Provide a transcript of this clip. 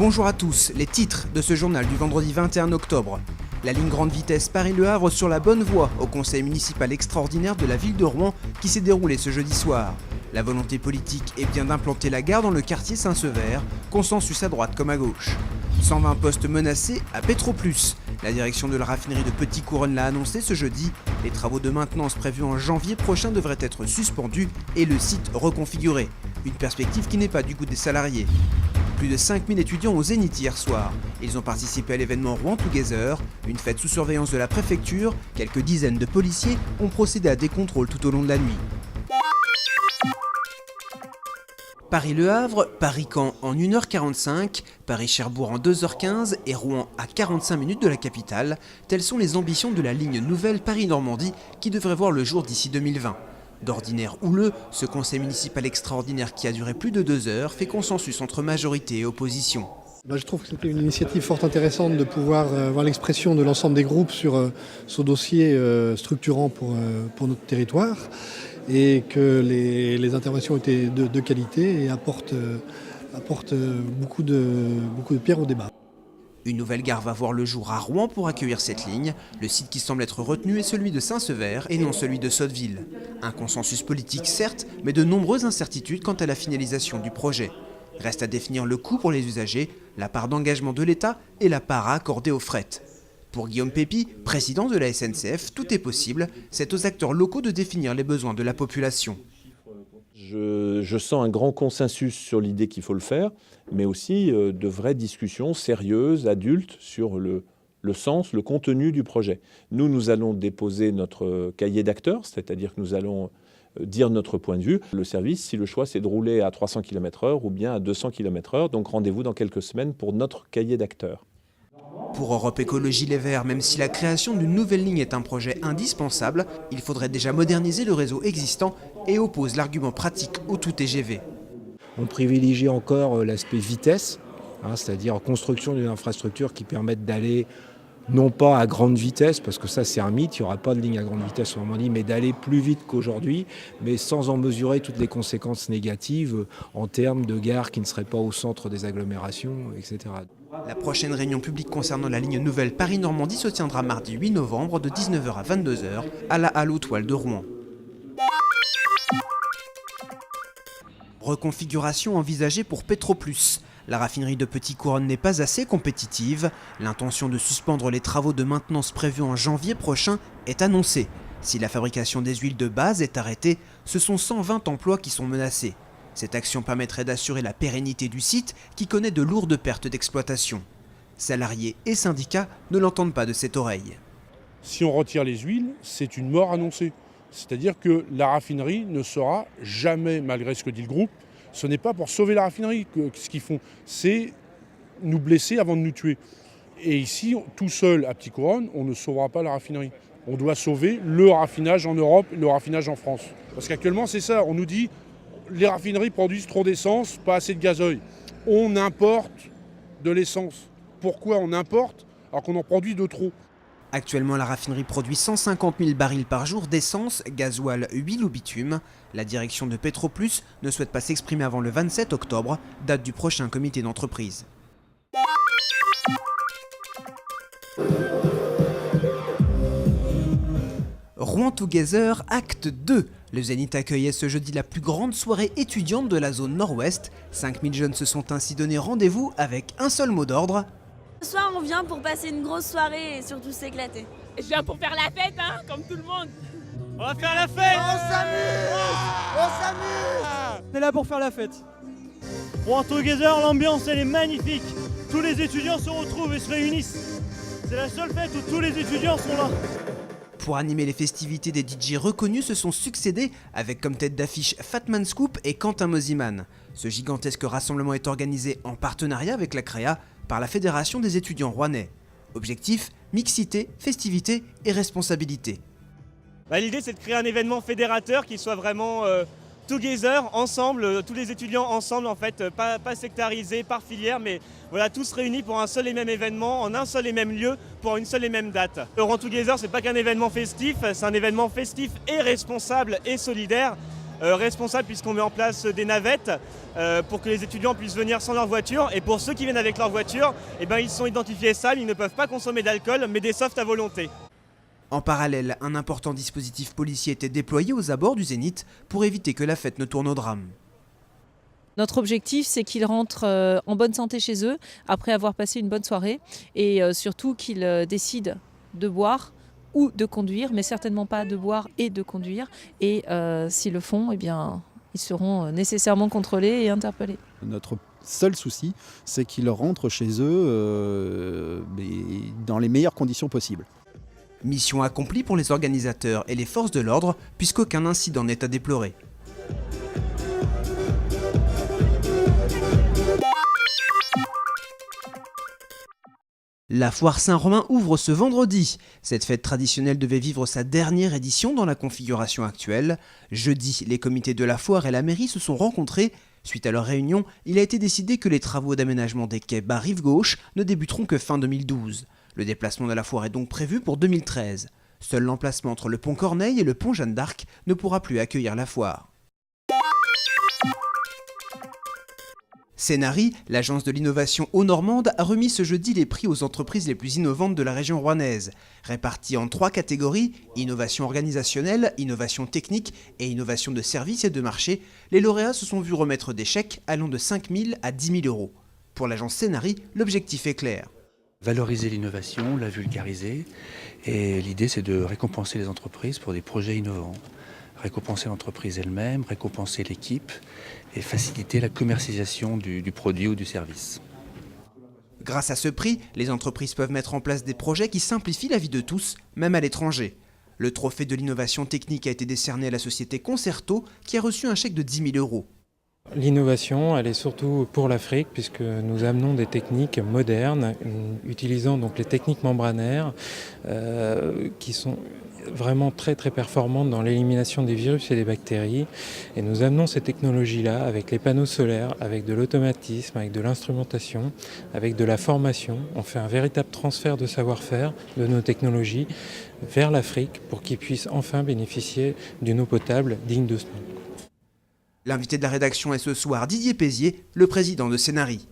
Bonjour à tous, les titres de ce journal du vendredi 21 octobre. La ligne grande vitesse Paris-Le Havre sur la bonne voie au conseil municipal extraordinaire de la ville de Rouen qui s'est déroulé ce jeudi soir. La volonté politique est bien d'implanter la gare dans le quartier Saint-Sever, consensus à droite comme à gauche. 120 postes menacés à Petroplus. La direction de la raffinerie de Petit-Couronne l'a annoncé ce jeudi. Les travaux de maintenance prévus en janvier prochain devraient être suspendus et le site reconfiguré. Une perspective qui n'est pas du goût des salariés. Plus de 5000 étudiants au Zénith hier soir. Ils ont participé à l'événement Rouen Together, une fête sous surveillance de la préfecture. Quelques dizaines de policiers ont procédé à des contrôles tout au long de la nuit. Paris-Le Havre, Paris-Caen en 1h45, Paris-Cherbourg en 2h15 et Rouen à 45 minutes de la capitale. Telles sont les ambitions de la ligne nouvelle Paris-Normandie qui devrait voir le jour d'ici 2020. D'ordinaire houleux, ce conseil municipal extraordinaire qui a duré plus de 2 heures fait consensus entre majorité et opposition. Je trouve que c'était une initiative fort intéressante de pouvoir voir l'expression de l'ensemble des groupes sur ce dossier structurant pour notre territoire et que les interventions étaient de qualité et apportent beaucoup de pierres au débat. Une nouvelle gare va voir le jour à Rouen pour accueillir cette ligne. Le site qui semble être retenu est celui de Saint-Sever et non celui de Sotteville. Un consensus politique certes, mais de nombreuses incertitudes quant à la finalisation du projet. Reste à définir le coût pour les usagers, la part d'engagement de l'État et la part à accorder au fret. Pour Guillaume Pépi, président de la SNCF, tout est possible. C'est aux acteurs locaux de définir les besoins de la population. Je sens un grand consensus sur l'idée qu'il faut le faire, mais aussi de vraies discussions sérieuses, adultes, sur le sens, le contenu du projet. Nous allons déposer notre cahier d'acteurs, c'est-à-dire que nous allons dire notre point de vue. Le service, si le choix, c'est de rouler à 300 km/h ou bien à 200 km/h, donc rendez-vous dans quelques semaines pour notre cahier d'acteurs. Pour Europe Écologie Les Verts, même si la création d'une nouvelle ligne est un projet indispensable, il faudrait déjà moderniser le réseau existant et oppose l'argument pratique au tout TGV. On privilégie encore l'aspect vitesse, c'est-à-dire construction d'une infrastructure qui permette d'aller non pas à grande vitesse, parce que ça c'est un mythe, il n'y aura pas de ligne à grande vitesse en Normandie, mais d'aller plus vite qu'aujourd'hui, mais sans en mesurer toutes les conséquences négatives en termes de gares qui ne seraient pas au centre des agglomérations, etc. La prochaine réunion publique concernant la ligne nouvelle Paris-Normandie se tiendra mardi 8 novembre de 19h à 22h à la Halle aux Toiles de Rouen. Reconfiguration envisagée pour Petroplus. La raffinerie de Petit-Couronne n'est pas assez compétitive. L'intention de suspendre les travaux de maintenance prévus en janvier prochain est annoncée. Si la fabrication des huiles de base est arrêtée, ce sont 120 emplois qui sont menacés. Cette action permettrait d'assurer la pérennité du site qui connaît de lourdes pertes d'exploitation. Salariés et syndicats ne l'entendent pas de cette oreille. Si on retire les huiles, c'est une mort annoncée. C'est-à-dire que la raffinerie ne sera jamais, malgré ce que dit le groupe, ce n'est pas pour sauver la raffinerie que ce qu'ils font, c'est nous blesser avant de nous tuer. Et ici, tout seul à Petit-Couronne, on ne sauvera pas la raffinerie. On doit sauver le raffinage en Europe et le raffinage en France. Parce qu'actuellement, c'est ça, on nous dit les raffineries produisent trop d'essence, pas assez de gazoil. On importe de l'essence. Pourquoi on importe alors qu'on en produit de trop ? Actuellement, la raffinerie produit 150 000 barils par jour d'essence, gasoil, huile ou bitume. La direction de Petroplus ne souhaite pas s'exprimer avant le 27 octobre, date du prochain comité d'entreprise. Rouen Together, acte 2. Le Zénith accueillait ce jeudi la plus grande soirée étudiante de la zone nord-ouest. 5000 jeunes se sont ainsi donné rendez-vous avec un seul mot d'ordre. Ce soir, on vient pour passer une grosse soirée et surtout s'éclater. Je viens pour faire la fête, comme tout le monde. On va faire la fête. On s'amuse. On est là pour faire la fête. Rouen Together, l'ambiance elle est magnifique. Tous les étudiants se retrouvent et se réunissent. C'est la seule fête où tous les étudiants sont là. Pour animer les festivités, des DJ reconnus se sont succédés avec comme tête d'affiche Fatman Scoop et Quentin Mosiman. Ce gigantesque rassemblement est organisé en partenariat avec la CREA par la Fédération des étudiants rouennais. Objectif, mixité, festivité et responsabilité. L'idée c'est de créer un événement fédérateur qui soit vraiment together, ensemble, tous les étudiants ensemble en fait, pas sectarisés par filière, mais voilà, tous réunis pour un seul et même événement, en un seul et même lieu, pour une seule et même date. Le Rouen Together, c'est pas qu'un événement festif, c'est un événement festif et responsable et solidaire. responsable puisqu'on met en place des navettes pour que les étudiants puissent venir sans leur voiture. Et pour ceux qui viennent avec leur voiture, ils sont identifiés sales, ils ne peuvent pas consommer d'alcool, mais des softs à volonté. En parallèle, un important dispositif policier était déployé aux abords du Zénith pour éviter que la fête ne tourne au drame. Notre objectif, c'est qu'ils rentrent en bonne santé chez eux, après avoir passé une bonne soirée, et surtout qu'ils décident de boire ou de conduire, mais certainement pas de boire et de conduire. Et s'ils le font, ils seront nécessairement contrôlés et interpellés. Notre seul souci, c'est qu'ils rentrent chez eux dans les meilleures conditions possibles. Mission accomplie pour les organisateurs et les forces de l'ordre, puisqu'aucun incident n'est à déplorer. La foire Saint-Romain ouvre ce vendredi. Cette fête traditionnelle devait vivre sa dernière édition dans la configuration actuelle. Jeudi, les comités de la foire et la mairie se sont rencontrés. Suite à leur réunion, il a été décidé que les travaux d'aménagement des quais bas-rive gauche ne débuteront que fin 2012. Le déplacement de la foire est donc prévu pour 2013. Seul l'emplacement entre le pont Corneille et le pont Jeanne d'Arc ne pourra plus accueillir la foire. Cénari, l'agence de l'innovation haut-normande, a remis ce jeudi les prix aux entreprises les plus innovantes de la région rouennaise. Répartis en 3 catégories, innovation organisationnelle, innovation technique et innovation de services et de marché, les lauréats se sont vus remettre des chèques allant de 5 000 à 10 000 euros. Pour l'agence Cénari, l'objectif est clair. Valoriser l'innovation, la vulgariser, et l'idée c'est de récompenser les entreprises pour des projets innovants. Récompenser l'entreprise elle-même, récompenser l'équipe et faciliter la commercialisation du produit ou du service. Grâce à ce prix, les entreprises peuvent mettre en place des projets qui simplifient la vie de tous, même à l'étranger. Le trophée de l'innovation technique a été décerné à la société Concerto, qui a reçu un chèque de 10 000 euros. L'innovation, elle est surtout pour l'Afrique puisque nous amenons des techniques modernes, utilisant donc les techniques membranaires qui sont vraiment très performantes dans l'élimination des virus et des bactéries. Et nous amenons ces technologies-là avec les panneaux solaires, avec de l'automatisme, avec de l'instrumentation, avec de la formation. On fait un véritable transfert de savoir-faire de nos technologies vers l'Afrique pour qu'ils puissent enfin bénéficier d'une eau potable digne de ce nom. L'invité de la rédaction est ce soir Didier Pézier, le président de Cénari.